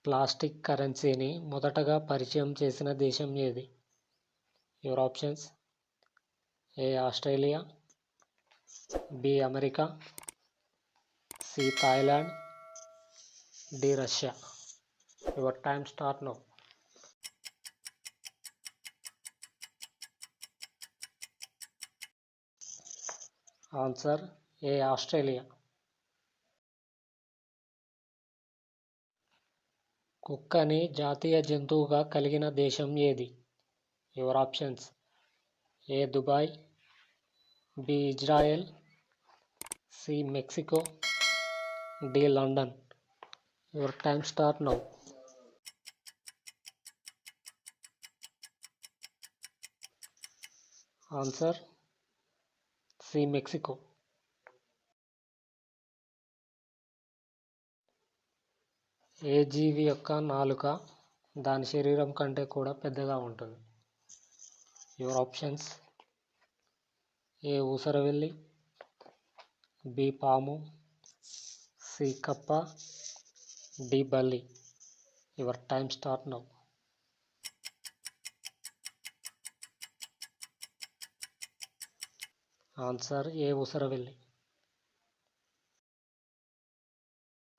Plastic కరెన్సీని మొదటగా పరిచయం చేసిన దేశం ఏది? Your options: A Australia, B America, C Thailand, D Russia. Your time start now. Answer: A Australia. కుక్కని జాతీయ జంతువుగా కలిగిన దేశం ఏది? Your options: A Dubai, B Israel, C Mexico, D London. Your time start now. Answer: C Mexico. ఏ జీవి యొక్క నాలుక దాని శరీరం కంటే కూడా పెద్దగా ఉంటుంది? యువర్ ఆప్షన్స్: ఏ ఊసరవెల్లి, బి పాము, సి కప్ప, డి బల్లి. Your time start now. Answer: ఏ ఊసరవెల్లి.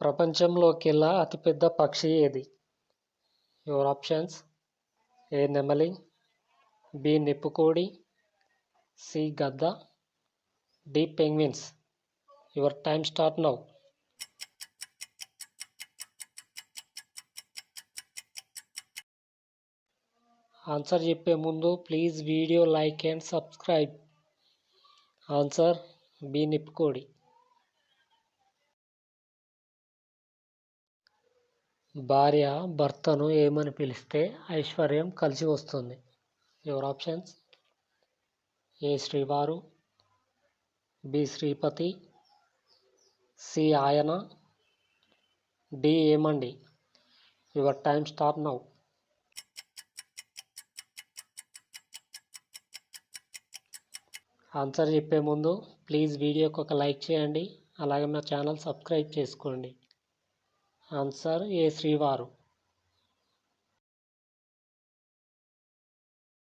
ప్రపంచంలోకెల్లా అతిపెద్ద పక్షి ఏది? యువర్ ఆప్షన్స్: ఏ నెమలి, బి నిప్పుకోడి, సి గద్ద, D penguins. Your time start now. Answer చెప్పే ముందు please video like and subscribe. Answer: B నిప్పుకోడి. భార్య భర్తను ఏమని పిలిస్తే ఐశ్వర్యం కలిసి వస్తుంది? యువర్ ఆప్షన్స్: ఏ శ్రీవారు, బి శ్రీపతి, సి ఆయన, డి ఏమండి. Your time start now. Answer చెప్పే ముందు ప్లీజ్ వీడియోకి ఒక లైక్ చేయండి, అలాగే నా ఛానల్ సబ్స్క్రైబ్ చేసుకోండి. ఆన్సర్: ఏ శ్రీవారు.